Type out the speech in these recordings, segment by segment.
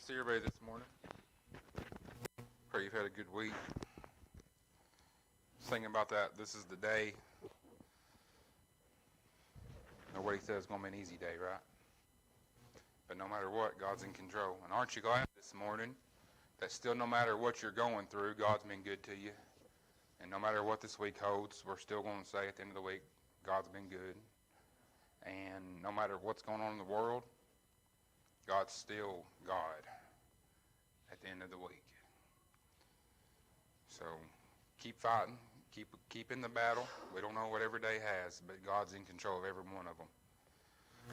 see everybody this morning. Pray you've had a good week. Just thinking about that, this is the day. Nobody says it's going to be an easy day, right? But no matter what, God's in control. And aren't you glad this morning that still no matter what you're going through, God's been good to you? And no matter what this week holds, we're still going to say at the end of the week, God's been good. And no matter what's going on in the world, God's still God at the end of the week. So keep fighting, keep in the battle. We don't know what every day has, but God's in control of every one of them.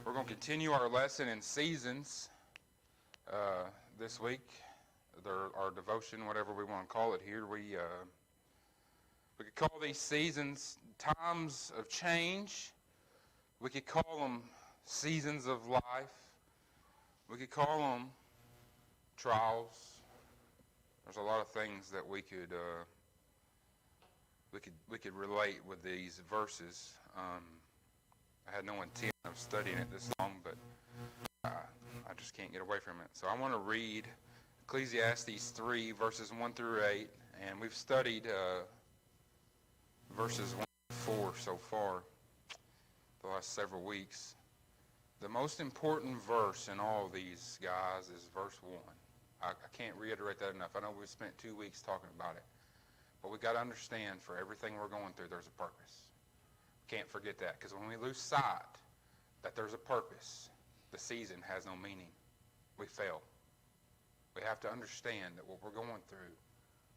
We're going to continue our lesson in seasons this week. Our devotion, whatever we want to call it here. We could call these seasons times of change. We could call them seasons of life. We could call them trials. There's a lot of things that we could relate with these verses. I had no intent of studying it this long, but I just can't get away from it. So I want to read Ecclesiastes 3, verses 1 through 8, and we've studied verses 1 through 4 so far the last several weeks. The most important verse in all of these, guys, is verse 1. I can't reiterate that enough. I know we've spent 2 weeks talking about it, but we've got to understand for everything we're going through, there's a purpose. Can't forget that, because when we lose sight that there's a purpose, the season has no meaning. We fail. We have to understand that what we're going through,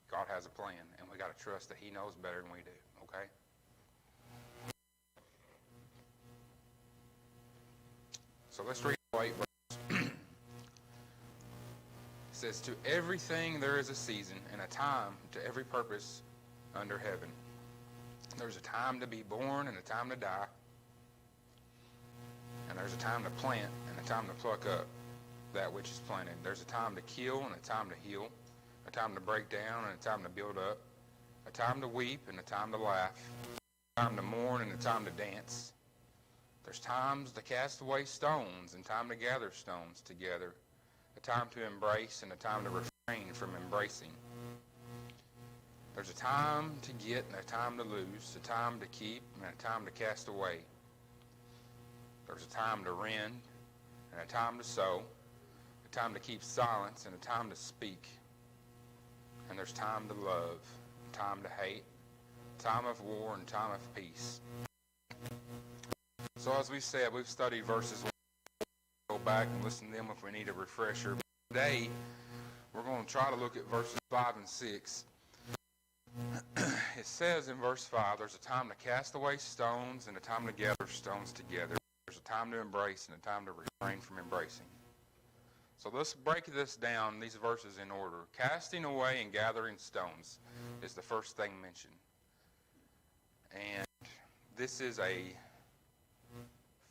God has a plan, and we got to trust that He knows better than we do, okay? So let's read the 8 verse. It says, "To everything there is a season, and a time to every purpose under heaven. There's a time to be born and a time to die. And there's a time to plant and a time to pluck up that which is planted. There's a time to kill and a time to heal. A time to break down and a time to build up. A time to weep and a time to laugh. A time to mourn and a time to dance. There's times to cast away stones and time to gather stones together. A time to embrace and a time to refrain from embracing. There's a time to get and a time to lose, a time to keep and a time to cast away. There's a time to rend and a time to sow, a time to keep silence and a time to speak. And there's time to love, time to hate, time of war and time of peace." So as we said, we've studied verses. We'll go back and listen to them if we need a refresher. Today, we're going to try to look at verses 5 and 6. It says in verse 5, there's a time to cast away stones and a time to gather stones together. There's a time to embrace and a time to refrain from embracing. So let's break this down, these verses in order. Casting away and gathering stones is the first thing mentioned. And this is a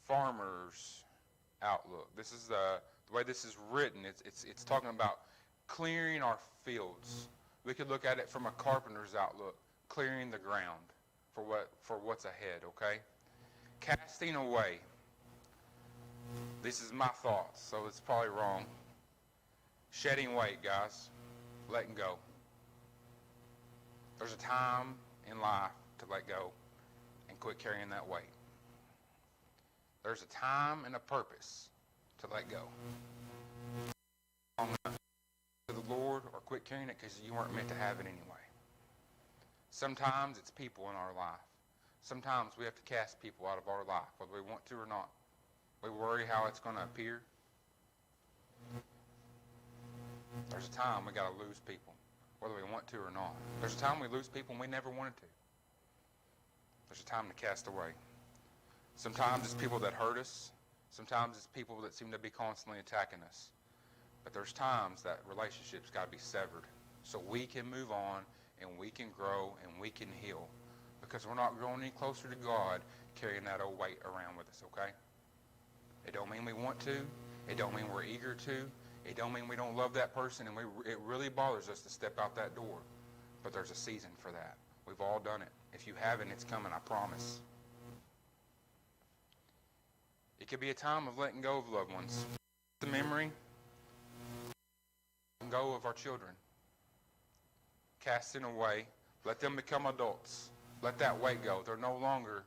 farmer's outlook. This is the way this is written. It's talking about clearing our fields. We could look at it from a carpenter's outlook, clearing the ground for what's ahead, okay? Casting away. This is my thoughts, so it's probably wrong. Shedding weight, guys. Letting go. There's a time in life to let go and quit carrying that weight. There's a time and a purpose to let go. To the Lord or quit carrying it because you weren't meant to have it anyway. Sometimes it's people in our life. Sometimes we have to cast people out of our life, whether we want to or not. We worry how it's going to appear. There's a time we got to lose people, whether we want to or not. There's a time we lose people and we never wanted to. There's a time to cast away. Sometimes it's people that hurt us. Sometimes it's people that seem to be constantly attacking us. But there's times that relationships got to be severed so we can move on and we can grow and we can heal, because we're not growing any closer to God carrying that old weight around with us, okay? It don't mean we want to. It don't mean we're eager to. It don't mean we don't love that person and it really bothers us to step out that door. But there's a season for that. We've all done it. If you haven't, it's coming, I promise. It could be a time of letting go of loved ones. The memory, go of our children. Casting away. Let them become adults. Let that weight go. They're no longer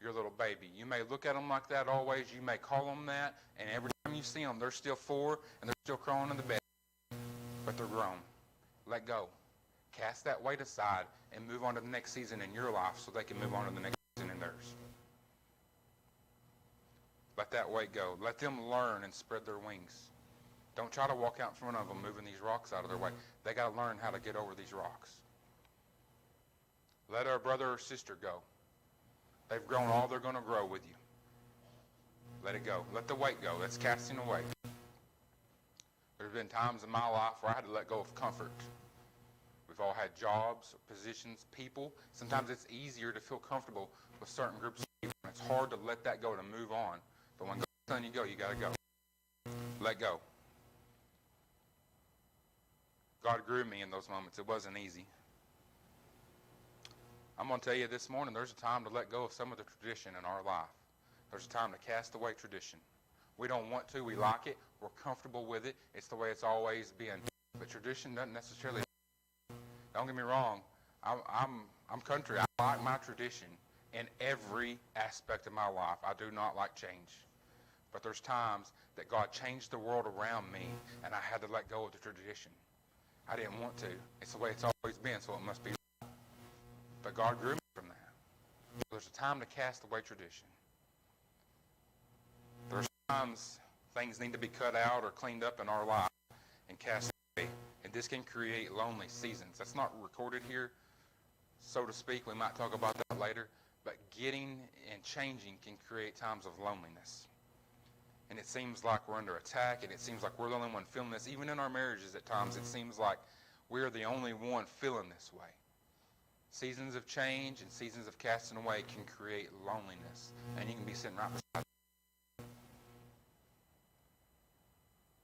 your little baby. You may look at them like that always. You may call them that. And every time you see them, they're still 4 and they're still crawling in the bed. But they're grown. Let go. Cast that weight aside and move on to the next season in your life so they can move on to the next season in theirs. Let that weight go. Let them learn and spread their wings. Don't try to walk out in front of them moving these rocks out of their way. They got to learn how to get over these rocks. Let our brother or sister go. They've grown all they're going to grow with you. Let it go. Let the weight go. That's casting away. There's been times in my life where I had to let go of comfort. We've all had jobs, positions, people. Sometimes it's easier to feel comfortable with certain groups of people. It's hard to let that go, to move on. But when God's telling you go, you got to go. Let go. God grew me in those moments. It wasn't easy. I'm going to tell you this morning, there's a time to let go of some of the tradition in our life. There's a time to cast away tradition. We don't want to. We like it. We're comfortable with it. It's the way it's always been. But tradition doesn't necessarily. Don't get me wrong. I'm country. I like my tradition in every aspect of my life. I do not like change. But there's times that God changed the world around me, and I had to let go of the tradition. I didn't want to. It's the way it's always been, so it must be right. But God grew me from that. There's a time to cast away tradition. There's times things need to be cut out or cleaned up in our life and cast away. And this can create lonely seasons. That's not recorded here, so to speak. We might talk about that later. But getting and changing can create times of loneliness. And it seems like we're under attack, and it seems like we're the only one feeling this. Even in our marriages at times, it seems like we're the only one feeling this way. Seasons of change and seasons of casting away can create loneliness. And you can be sitting right beside them.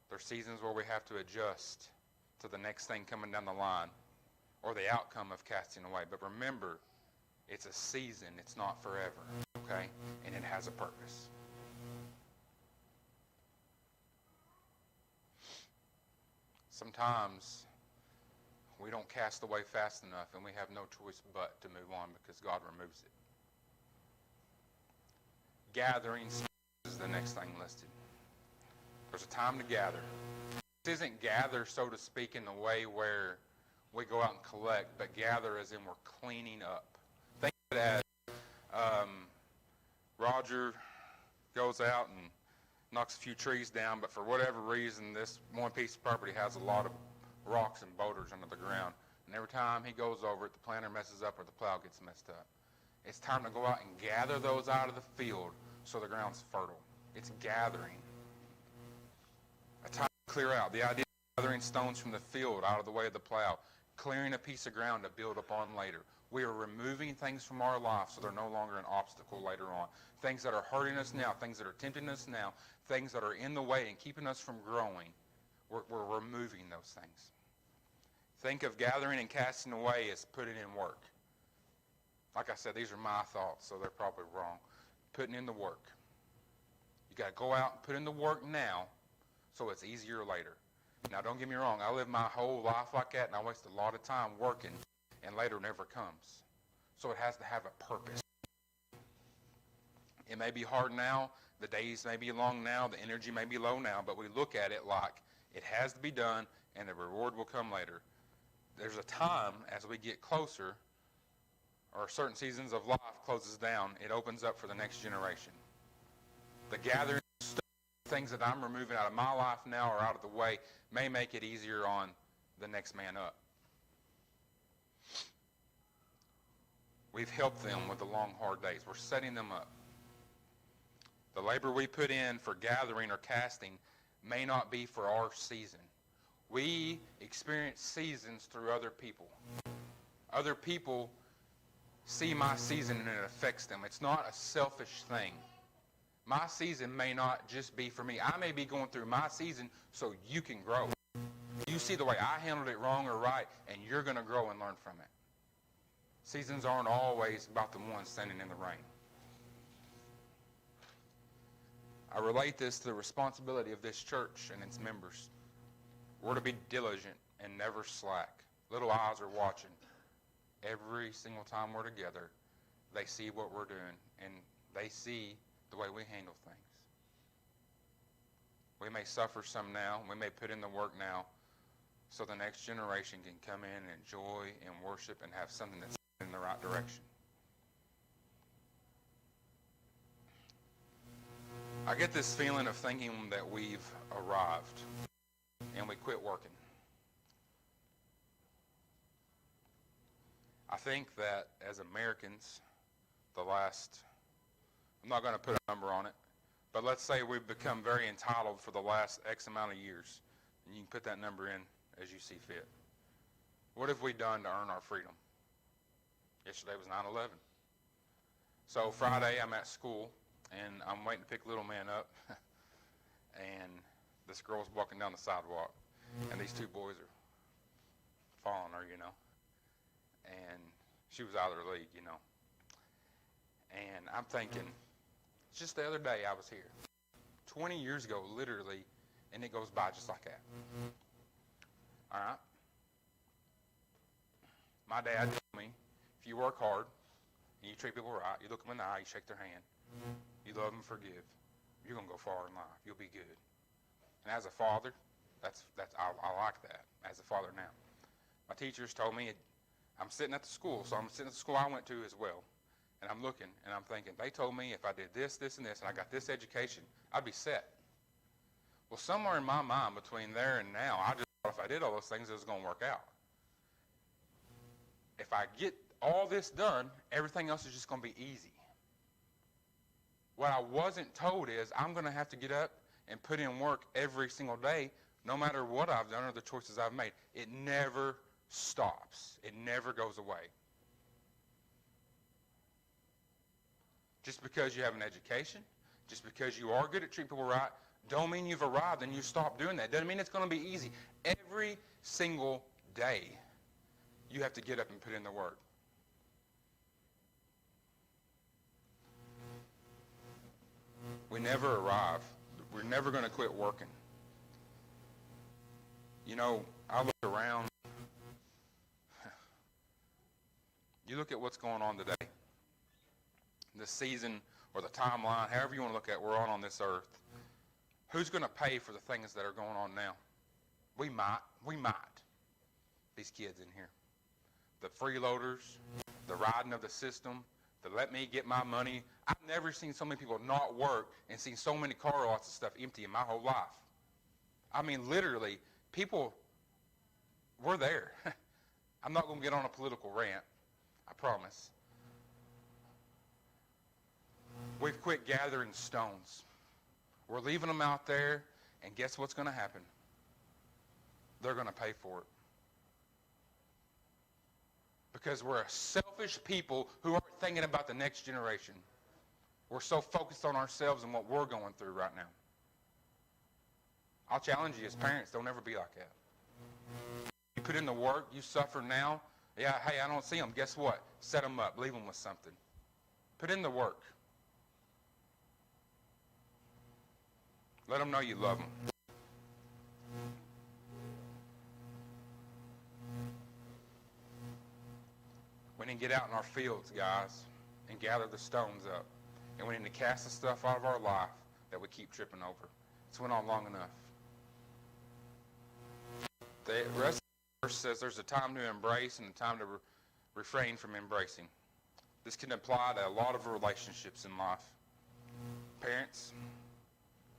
There's seasons where we have to adjust to the next thing coming down the line or the outcome of casting away. But remember, it's a season. It's not forever, okay? And it has a purpose. Sometimes we don't cast away fast enough, and we have no choice but to move on because God removes it. Gathering is the next thing listed. There's a time to gather. This isn't gather, so to speak, in the way where we go out and collect, but gather as in we're cleaning up. Think of it as Roger goes out and knocks a few trees down, but for whatever reason, this one piece of property has a lot of rocks and boulders under the ground. And every time he goes over it, the planter messes up or the plow gets messed up. It's time to go out and gather those out of the field so the ground's fertile. It's gathering. A time to clear out. The idea of gathering stones from the field out of the way of the plow. Clearing a piece of ground to build upon later. We are removing things from our life so they're no longer an obstacle later on. Things that are hurting us now, things that are tempting us now, things that are in the way and keeping us from growing. We're removing those things. Think of gathering and casting away as putting in work. Like I said, these are my thoughts, so they're probably wrong. Putting in the work. You got to go out and put in the work now so it's easier later. Now, don't get me wrong. I live my whole life like that, and I waste a lot of time working, and later never comes. So it has to have a purpose. It may be hard now. The days may be long now. The energy may be low now, but we look at it like it has to be done, and the reward will come later. There's a time as we get closer, or certain seasons of life closes down, it opens up for the next generation. The gathering stuff, things that I'm removing out of my life now or out of the way may make it easier on the next man up. We've helped them with the long, hard days. We're setting them up. The labor we put in for gathering or casting may not be for our season. We experience seasons through other people. Other people see my season and it affects them. It's not a selfish thing. My season may not just be for me. I may be going through my season so you can grow. You see the way I handled it wrong or right, and you're going to grow and learn from it. Seasons aren't always about the one standing in the rain. I relate this to the responsibility of this church and its members. We're to be diligent and never slack. Little eyes are watching. Every single time we're together, they see what we're doing, and they see the way we handle things. We may suffer some now. We may put in the work now so the next generation can come in and enjoy and worship and have something that's in the right direction. I get this feeling of thinking that we've arrived and we quit working. I think that as Americans, I'm not going to put a number on it, but let's say we've become very entitled for the last X amount of years, and you can put that number in as you see fit. What have we done to earn our freedom? Yesterday was 9/11. So Friday I'm at school, and I'm waiting to pick little man up, and this girl's walking down the sidewalk, and these two boys are following her, and she was out of their league, And I'm thinking, just the other day I was here, 20 years ago, literally, and it goes by just like that. All right? My dad told me, if you work hard and you treat people right, you look them in the eye, you shake their hand, you love them, forgive, you're going to go far in life. You'll be good. And as a father, I like that, as a father now. My teachers told me, I'm sitting at the school, so I'm sitting at the school I went to as well. And I'm looking, and I'm thinking, they told me if I did this, this, and this, and I got this education, I'd be set. Well, somewhere in my mind between there and now, I just thought if I did all those things, it was going to work out. If I get all this done, everything else is just going to be easy. What I wasn't told is I'm going to have to get up and put in work every single day, no matter what I've done or the choices I've made. It never stops. It never goes away. Just because you have an education, just because you are good at treating people right, don't mean you've arrived and you stop doing that. Doesn't mean it's going to be easy. Every single day, you have to get up and put in the work. We never arrive. We're never going to quit working. I look around. You look at what's going on today. The season or the timeline, however you want to look at it, we're on this earth. Who's going to pay for the things that are going on now? We might. These kids in here. The freeloaders, the riding of the system, the let me get my money. I've never seen so many people not work and seen so many car lots of stuff empty in my whole life. I mean, literally, people, we're there. I'm not going to get on a political rant, I promise. We've quit gathering stones. We're leaving them out there, and guess what's going to happen? They're going to pay for it. Because we're a selfish people who aren't thinking about the next generation. We're so focused on ourselves and what we're going through right now. I'll challenge you as parents, don't ever be like that. You put in the work, you suffer now. Yeah, hey, I don't see them. Guess what? Set them up. Leave them with something. Put in the work. Let them know you love them. We need to get out in our fields, guys, and gather the stones up. And we need to cast the stuff out of our life that we keep tripping over. It's went on long enough. The rest of the verse says there's a time to embrace and a time to refrain from embracing. This can apply to a lot of relationships in life. Parents,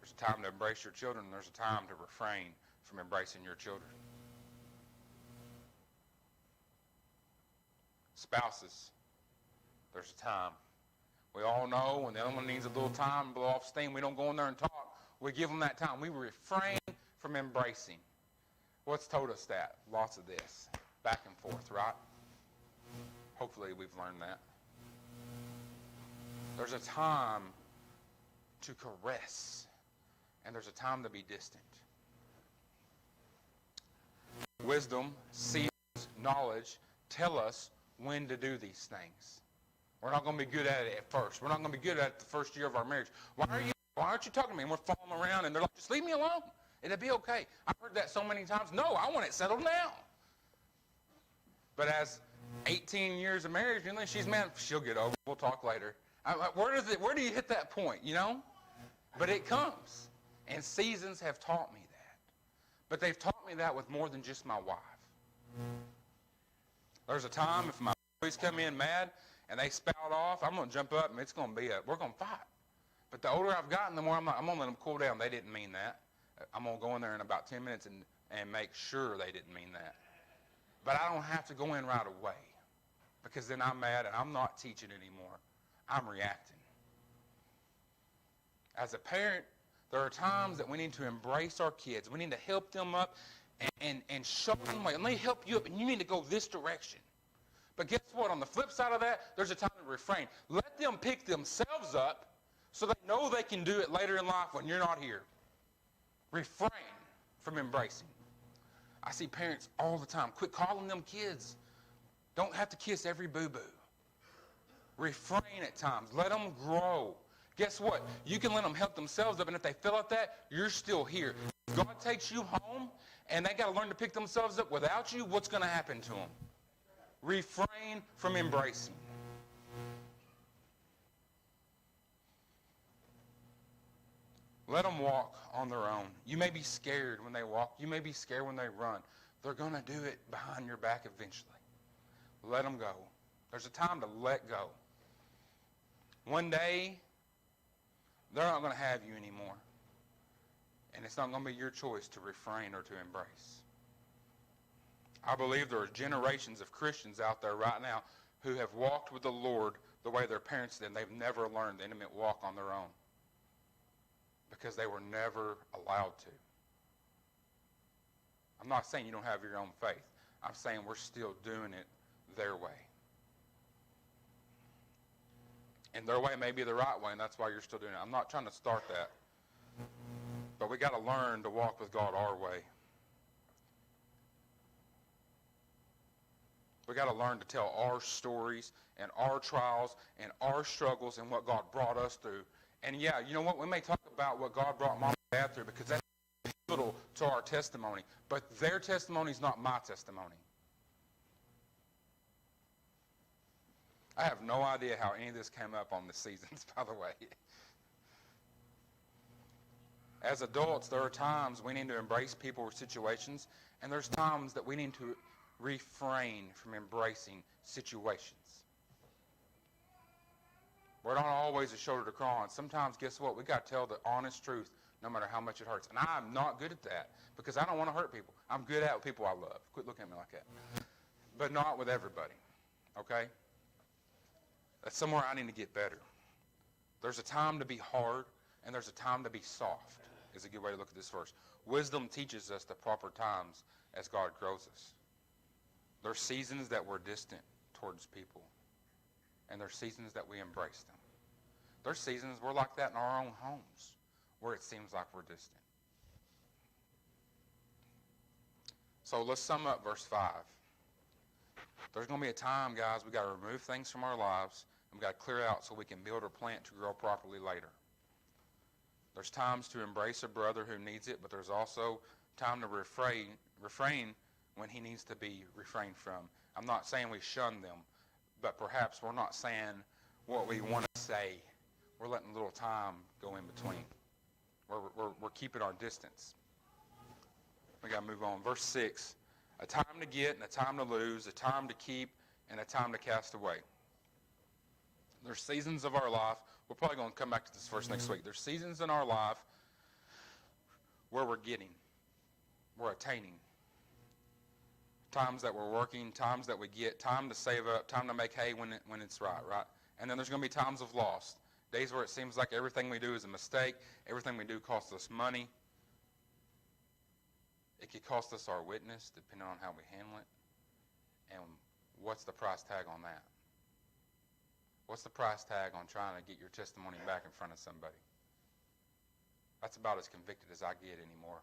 there's a time to embrace your children, and there's a time to refrain from embracing your children. Spouses, there's a time. We all know when the other one needs a little time to blow off steam, we don't go in there and talk. We give them that time. We refrain from embracing. What's told us that? Lots of this. Back and forth, right? Hopefully we've learned that. There's a time to caress, and there's a time to be distant. Wisdom, seasons, knowledge tell us when to do these things. We're not going to be good at it at first. We're not going to be good at it the first year of our marriage. Why aren't you talking to me? And we're falling around, and they're like, just leave me alone. It'll be okay. I've heard that so many times. No, I want it settled now. But as 18 years of marriage, she's, man, she'll get over it. We'll talk later. Where do you hit that point, But it comes. And seasons have taught me that. But they've taught me that with more than just my wife. There's a time if my boys come in mad and they spout off, I'm going to jump up and we're going to fight. But the older I've gotten, the more I'm going to let them cool down. They didn't mean that. I'm going to go in there in about 10 minutes and make sure they didn't mean that. But I don't have to go in right away because then I'm mad and I'm not teaching anymore. I'm reacting. As a parent, there are times that we need to embrace our kids. We need to help them up and show them the way. And they help you up and you need to go this direction. But guess what? On the flip side of that, there's a time to refrain. Let them pick themselves up so they know they can do it later in life when you're not here. Refrain from embracing. I see parents all the time. Quit calling them kids. Don't have to kiss every boo-boo. Refrain at times. Let them grow. Guess what? You can let them help themselves up, and if they feel like that, you're still here. If God takes you home, and they got to learn to pick themselves up without you, what's going to happen to them? Refrain from embracing. Let them walk on their own. You may be scared when they walk. You may be scared when they run. They're going to do it behind your back eventually. Let them go. There's a time to let go. One day, they're not going to have you anymore. And it's not going to be your choice to refrain or to embrace. I believe there are generations of Christians out there right now who have walked with the Lord the way their parents did, and they've never learned the intimate walk on their own because they were never allowed to. I'm not saying you don't have your own faith. I'm saying we're still doing it their way. And their way may be the right way, and that's why you're still doing it. I'm not trying to start that. But we got to learn to walk with God our way. We got to learn to tell our stories and our trials and our struggles and what God brought us through. And yeah, you know what? We may talk about what God brought Mom and Dad through because that's pivotal to our testimony. But their testimony is not my testimony. I have no idea how any of this came up on the seasons, by the way. As adults, there are times we need to embrace people or situations, and there's times that we need to refrain from embracing situations. We're not always a shoulder to cry on. Sometimes, guess what? We got to tell the honest truth no matter how much it hurts. And I'm not good at that because I don't want to hurt people. I'm good at it with people I love. Quit looking at me like that. But not with everybody, okay? That's somewhere I need to get better. There's a time to be hard, and there's a time to be soft, is a good way to look at this verse. Wisdom teaches us the proper times as God grows us. There's seasons that we're distant towards people, and there's seasons that we embrace them. There's seasons we're like that in our own homes, where it seems like we're distant. So let's sum up verse 5. There's going to be a time, guys, we got to remove things from our lives, and we got to clear out so we can build or plant to grow properly later. There's times to embrace a brother who needs it, but there's also time to refrain when he needs to be refrained from. I'm not saying we shun them, but perhaps we're not saying what we want to say. We're letting a little time go in between. We're keeping our distance. We got to move on. Verse 6, a time to get and a time to lose, a time to keep and a time to cast away. There's seasons of our life. We're probably going to come back to this verse next week. There's seasons in our life where we're getting, we're attaining. Times that we're working, times that we get, time to save up, time to make hay when it's right? And then there's going to be times of loss. Days where it seems like everything we do is a mistake, everything we do costs us money. It could cost us our witness, depending on how we handle it. And what's the price tag on that? What's the price tag on trying to get your testimony back in front of somebody? That's about as convicted as I get anymore.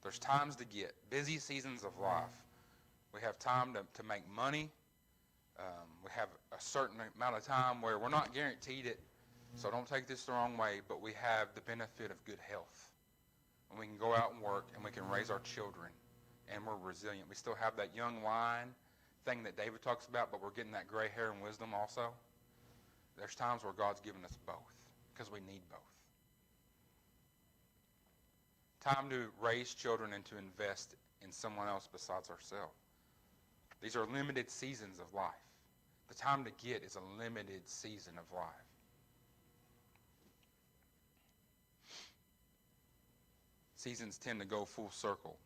There's times to get, busy seasons of life. We have time to make money. We have a certain amount of time where we're not guaranteed it So don't take this the wrong way, but we have the benefit of good health. And we can go out and work, and we can raise our children, and we're resilient. We still have that young lion thing that David talks about, but we're getting that gray hair and wisdom also. There's times where God's given us both, because we need both. Time to raise children and to invest in someone else besides ourselves. These are limited seasons of life. The time to get is a limited season of life. Seasons tend to go full circle.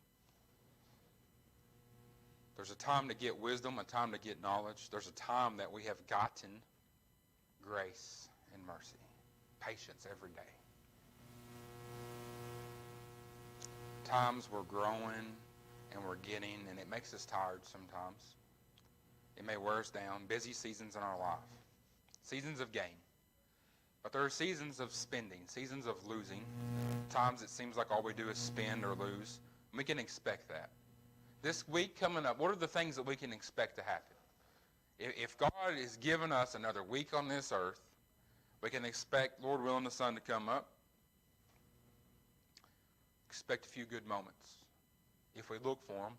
There's a time to get wisdom, a time to get knowledge. There's a time that we have gotten grace and mercy, patience every day. Times we're growing and we're getting, and it makes us tired sometimes. It may wear us down. Busy seasons in our life. Seasons of gain. But there are seasons of spending, seasons of losing. Times it seems like all we do is spend or lose. We can expect that. This week coming up, what are the things that we can expect to happen? If God is giving us another week on this earth, we can expect, Lord willing, the sun to come up. Expect a few good moments. If we look for them,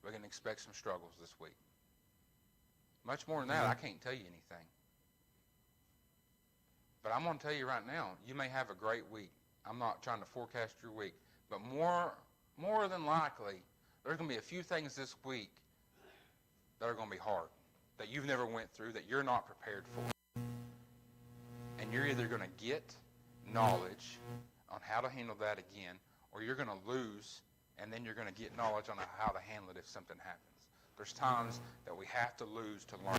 we can expect some struggles this week. Much more than that, I can't tell you anything. But I'm going to tell you right now, you may have a great week. I'm not trying to forecast your week. But more than likely, there's going to be a few things this week that are going to be hard, that you've never went through, that you're not prepared for. And you're either going to get knowledge on how to handle that again, or you're going to lose, and then you're going to get knowledge on how to handle it if something happens. There's times that we have to lose to learn.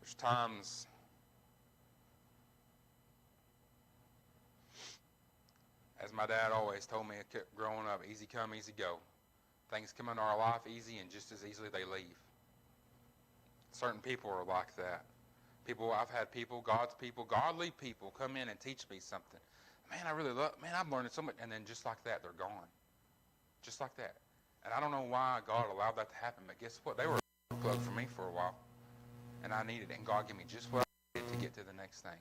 There's times as my dad always told me growing up, easy come, easy go. Things come into our life easy, and just as easily they leave. Certain people are like that. I've had people, God's people, godly people come in and teach me something. Man, I've learned so much. And then just like that, they're gone. Just like that. And I don't know why God allowed that to happen, but guess what? They were a plug for me for a while. And I needed it, and God gave me just what I needed to get to the next thing.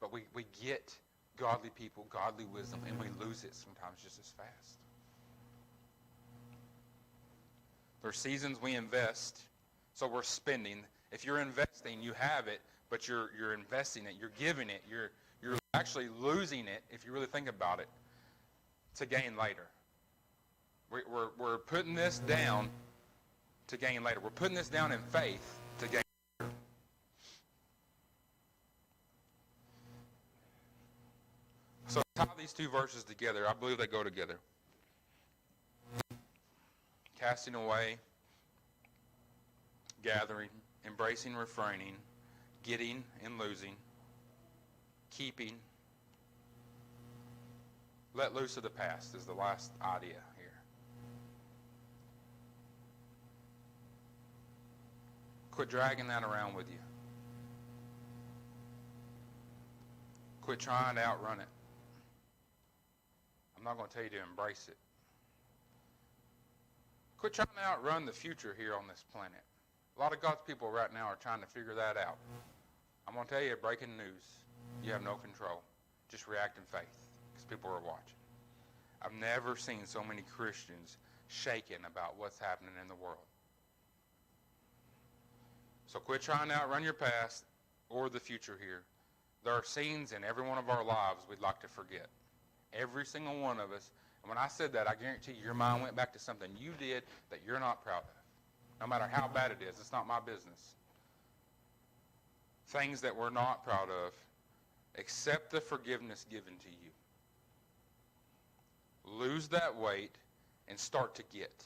But we get godly people, godly wisdom, and we lose it sometimes just as fast. There's seasons we invest, so we're spending. If you're investing, you have it, but you're investing it, you're giving it, you're actually losing it, if you really think about it, to gain later. We're putting this down to gain later. We're putting this down in faith to gain later. So tie these two verses together. I believe they go together. Casting away, gathering, embracing, refraining, getting and losing, keeping. Let loose of the past is the last idea here. Quit dragging that around with you. Quit trying to outrun it. I'm not going to tell you to embrace it. Quit trying to outrun the future here on this planet. A lot of God's people right now are trying to figure that out. I'm going to tell you breaking news. You have no control. Just react in faith because people are watching. I've never seen so many Christians shaken about what's happening in the world. So quit trying to outrun your past or the future here. There are scenes in every one of our lives we'd like to forget. Every single one of us. And when I said that, I guarantee you your mind went back to something you did that you're not proud of. No matter how bad it is, it's not my business. Things that we're not proud of, accept the forgiveness given to you. Lose that weight and start to get.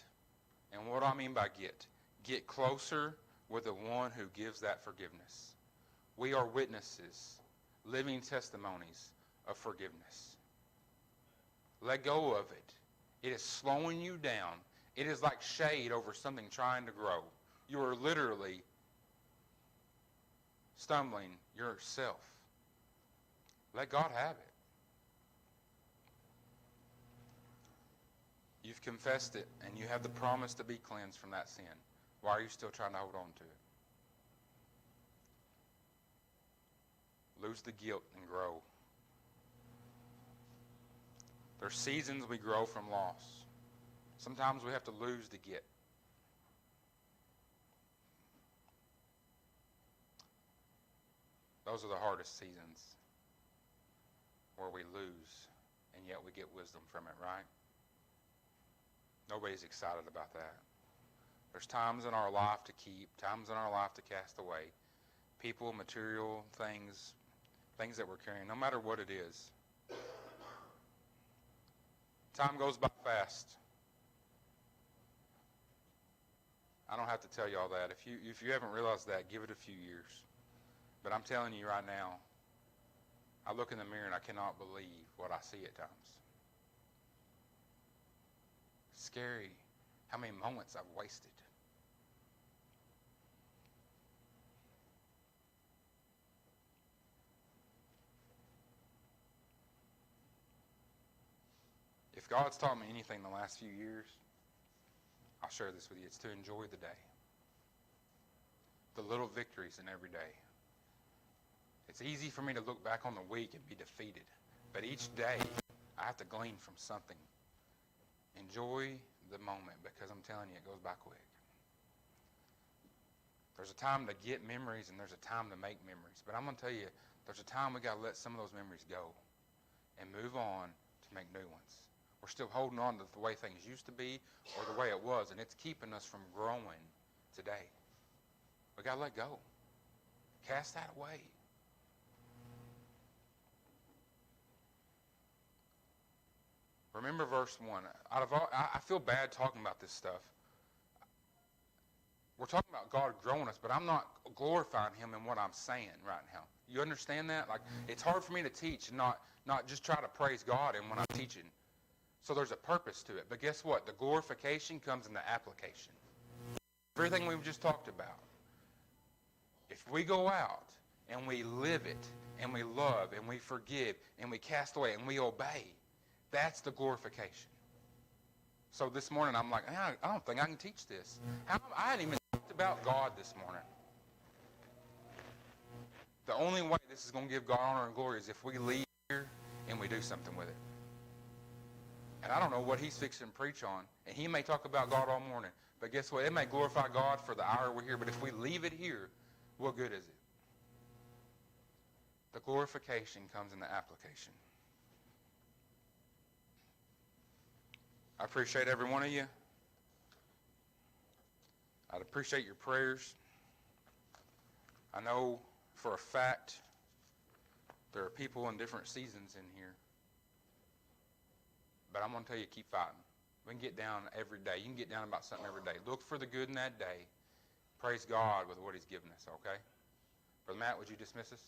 And what do I mean by get closer with the one who gives that forgiveness. We are witnesses, living testimonies of forgiveness. Let go of it. It is slowing you down. It is like shade over something trying to grow. You are literally stumbling yourself. Let God have it. You've confessed it, and you have the promise to be cleansed from that sin. Why are you still trying to hold on to it? Lose the guilt and grow. There's seasons we grow from loss. Sometimes we have to lose to get. Those are the hardest seasons, where we lose, and yet we get wisdom from it, right? Nobody's excited about that. There's times in our life to keep, times in our life to cast away. People, material, things that we're carrying, no matter what it is. Time goes by fast. I don't have to tell you all that. If you haven't realized that, give it a few years. But I'm telling you right now, I look in the mirror and I cannot believe what I see at times. It's scary how many moments I've wasted. If God's taught me anything the last few years, I'll share this with you. It's to enjoy the day. The little victories in every day. It's easy for me to look back on the week and be defeated. But each day, I have to glean from something. Enjoy the moment, because I'm telling you, it goes by quick. There's a time to get memories, and there's a time to make memories. But I'm going to tell you, there's a time we got to let some of those memories go and move on to make new ones. We're still holding on to the way things used to be or the way it was, and it's keeping us from growing today. We got to let go. Cast that away. Remember verse 1. I feel bad talking about this stuff. We're talking about God growing us, but I'm not glorifying him in what I'm saying right now. You understand that? Like, it's hard for me to teach and not just try to praise God in when I'm teaching. So there's a purpose to it. But guess what? The glorification comes in the application. Everything we've just talked about. If we go out and we live it, and we love, and we forgive, and we cast away, and we obey, that's the glorification. So this morning I'm like, I don't think I can teach this. I hadn't even talked about God this morning. The only way this is going to give God honor and glory is if we leave here and we do something with it. And I don't know what he's fixing to preach on. And he may talk about God all morning. But guess what? It may glorify God for the hour we're here. But if we leave it here, what good is it? The glorification comes in the application. I appreciate every one of you. I'd appreciate your prayers. I know for a fact there are people in different seasons in here. But I'm going to tell you, keep fighting. We can get down every day. You can get down about something every day. Look for the good in that day. Praise God with what he's given us, okay? Brother Matt, would you dismiss us?